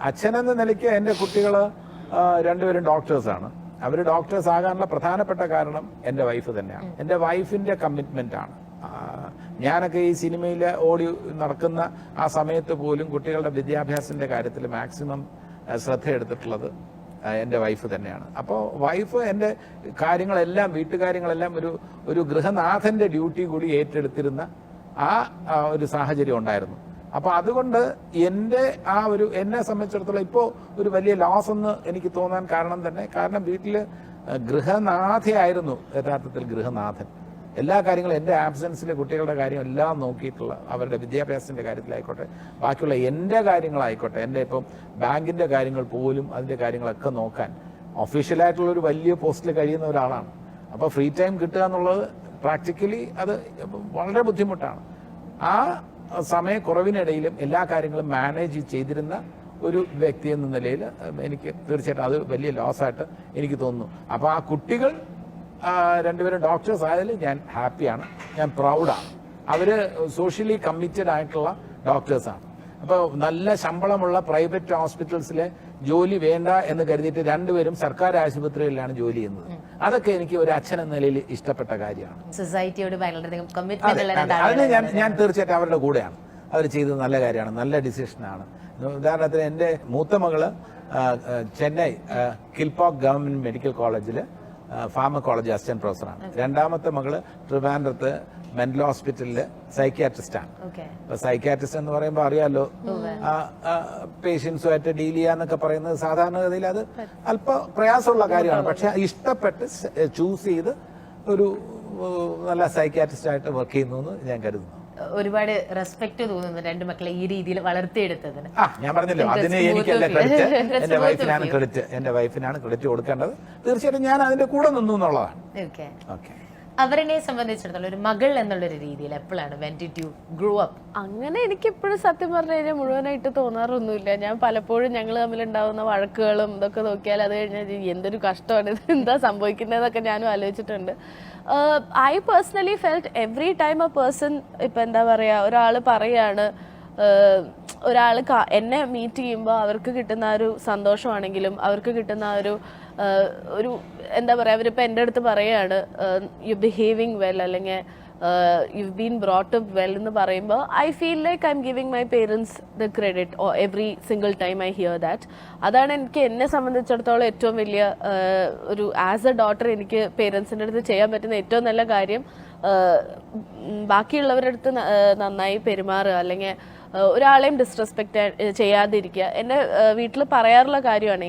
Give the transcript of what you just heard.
അച്ഛനെന്ന നിലയ്ക്ക് എൻ്റെ കുട്ടികൾ രണ്ടുപേരും ഡോക്ടേഴ്സാണ്. അവർ ഡോക്ടേഴ്സ് ആകാനുള്ള പ്രധാനപ്പെട്ട കാരണം എൻ്റെ വൈഫ് തന്നെയാണ്. എൻ്റെ വൈഫിൻ്റെ കമ്മിറ്റ്മെൻ്റ് ആണ്. ഞാനൊക്കെ ഈ സിനിമയിൽ ഓടി നടക്കുന്ന ആ സമയത്ത് പോലും കുട്ടികളുടെ വിദ്യാഭ്യാസത്തിൻ്റെ കാര്യത്തിൽ മാക്സിമം ശ്രദ്ധ എടുത്തിട്ടുള്ളത് എൻ്റെ വൈഫ് തന്നെയാണ്. അപ്പോൾ വൈഫ് എൻ്റെ കാര്യങ്ങളെല്ലാം, വീട്ടുകാര്യങ്ങളെല്ലാം ഒരു ഗൃഹനാഥൻ്റെ ഡ്യൂട്ടി കൂടി ഏറ്റെടുത്തിരുന്ന ആ ഒരു സാഹചര്യം ഉണ്ടായിരുന്നു. അപ്പോൾ അതുകൊണ്ട് എന്നെ സംബന്ധിച്ചിടത്തോളം ഇപ്പോൾ ഒരു വലിയ ലോസ് എന്ന് എനിക്ക് തോന്നാൻ കാരണം വീട്ടിൽ ഗൃഹനാഥയായിരുന്നു യഥാർത്ഥത്തിൽ ഗൃഹനാഥൻ. എല്ലാ കാര്യങ്ങളും എൻ്റെ ആബ്സെൻസിൽ കുട്ടികളുടെ കാര്യം എല്ലാം നോക്കിയിട്ടുള്ള, അവരുടെ വിദ്യാഭ്യാസത്തിൻ്റെ കാര്യത്തിലായിക്കോട്ടെ, ബാക്കിയുള്ള എൻ്റെ കാര്യങ്ങളായിക്കോട്ടെ, എൻ്റെ ഇപ്പം ബാങ്കിൻ്റെ കാര്യങ്ങൾ പോലും അതിൻ്റെ കാര്യങ്ങളൊക്കെ നോക്കാൻ ഒഫീഷ്യലായിട്ടുള്ളൊരു വലിയ പോസ്റ്റിൽ കഴിയുന്ന ഒരാളാണ്. അപ്പോൾ ഫ്രീ ടൈം കിട്ടുക എന്നുള്ളത് പ്രാക്ടിക്കലി അത് വളരെ ബുദ്ധിമുട്ടാണ്. ആ സമയക്കുറവിനിടയിലും എല്ലാ കാര്യങ്ങളും മാനേജ് ചെയ്തിരുന്ന ഒരു വ്യക്തി എന്ന നിലയിൽ എനിക്ക് തീർച്ചയായിട്ടും അത് വലിയ ലോസായിട്ട് എനിക്ക് തോന്നുന്നു. അപ്പോൾ ആ കുട്ടികൾ രണ്ടുപേരും ഡോക്ടേഴ്സ് ആയതിൽ ഞാൻ ഹാപ്പിയാണ്, ഞാൻ പ്രൗഡാണ്. അവർ സോഷ്യലി കമ്മിറ്റഡ് ആയിട്ടുള്ള ഡോക്ടേഴ്സാണ്. അപ്പോൾ നല്ല ശമ്പളമുള്ള പ്രൈവറ്റ് ഹോസ്പിറ്റൽസിലെ ജോലി വേണ്ട എന്ന് കരുതിയിട്ട് രണ്ടുപേരും സർക്കാർ ആശുപത്രികളിലാണ് ജോലി ചെയ്യുന്നത്. അതൊക്കെ എനിക്ക് ഒരു അച്ഛൻ എന്ന നിലയിൽ ഇഷ്ടപ്പെട്ട കാര്യമാണ്. സൊസൈറ്റിയോട് അതിന് ഞാൻ തീർച്ചയായിട്ടും അവരുടെ കൂടെയാണ്. അവർ ചെയ്തത് നല്ല കാര്യമാണ്, നല്ല ഡിസിഷനാണ്. ഉദാഹരണത്തിന് എൻ്റെ മൂത്ത മകള് ചെന്നൈ കിൽപോക്ക് ഗവൺമെന്റ് മെഡിക്കൽ കോളേജിൽ ഫാർമക്കോളജി അസിസ്റ്റന്റ് പ്രൊഫസറാണ്. രണ്ടാമത്തെ മകള് ട്രിവാൻഡ്രത്ത് മെന്റൽ ഹോസ്പിറ്റലില് സൈക്യാട്രിസ്റ്റ് ആണ്. അപ്പൊ സൈക്യാട്രിസ്റ്റ് എന്ന് പറയുമ്പോൾ അറിയാലോ, പേഷ്യൻസുമായിട്ട് ഡീൽ ചെയ്യാന്നൊക്കെ പറയുന്നത് സാധാരണഗതിയിൽ അത് അല്പ പ്രയാസമുള്ള കാര്യമാണ്. പക്ഷെ ഇഷ്ടപ്പെട്ട് ചൂസ് ചെയ്ത് ഒരു നല്ല സൈക്യാട്രിസ്റ്റ് ആയിട്ട് വർക്ക് ചെയ്യുന്നു എന്ന് ഞാൻ കരുതുന്നു. ഒരുപാട് റെസ്പെക്ട് തോന്നുന്നു രണ്ട് മക്കളെ ഈ രീതിയിൽ വളർത്തിയെടുത്തതിന്. ഞാൻ പറഞ്ഞല്ലോ, അതിന് എനിക്കല്ല ക്രെഡിറ്റ്, എന്റെ വൈഫിനാണ് ക്രെഡിറ്റ് കൊടുക്കേണ്ടത്. തീർച്ചയായിട്ടും ഞാൻ അതിന്റെ കൂടെ നിന്നു എന്നുള്ളതാണ്. അവരെ സംബന്ധിച്ചിടത്തോളം ഒരു മകൾ എന്നുള്ളൊരു രീതിയിൽ എപ്പോഴാണ് when did you grow up? അങ്ങനെ എനിക്ക് എപ്പോഴും സത്യം പറഞ്ഞു കഴിഞ്ഞാൽ മുഴുവനായിട്ട് തോന്നാറൊന്നുമില്ല. ഞാൻ പലപ്പോഴും ഞങ്ങൾ തമ്മിലുണ്ടാവുന്ന വഴക്കുകളും ഇതൊക്കെ നോക്കിയാൽ അത് കഴിഞ്ഞാൽ എന്തൊരു കഷ്ടമാണ്, ഇത് എന്താ സംഭവിക്കുന്നതൊക്കെ ഞാനും ആലോചിച്ചിട്ടുണ്ട്. I personally felt every time a person, ഇപ്പം എന്താ പറയുക, ഒരാൾ പറയാണ്, ഒരാൾ എന്നെ മീറ്റ് ചെയ്യുമ്പോൾ അവർക്ക് കിട്ടുന്ന ഒരു സന്തോഷമാണെങ്കിലും അവർക്ക് കിട്ടുന്ന ഒരു എന്താ പറയുക, അവരിപ്പോൾ എൻ്റെ അടുത്ത് പറയുകയാണ് യു ബിഹേവിങ് വെൽ അല്ലെങ്കിൽ you been brought up well എന്ന് പറയുമ്പോൾ I feel like I M giving my parents the credit every single time I here that. അതാണ് എന്നെ സംബന്ധിച്ചിടത്തോളം ഏറ്റവും വലിയ ഒരു ആസ് എ ഡോട്ടർ എനിക്ക് പേരൻസിൻ്റെ അടുത്ത് ചെയ്യാൻ പറ്റുന്ന ഏറ്റവും നല്ല കാര്യം. ബാക്കിയുള്ളവരുടെ അടുത്ത് നന്നായി പെരുമാറുക, അല്ലെങ്കിൽ ഒരാളെയും ഡിസ്റെസ്പെക്റ്റ് ചെയ്യാതിരിക്കുക. എൻ്റെ വീട്ടിൽ പറയാറുള്ള കാര്യമാണ്.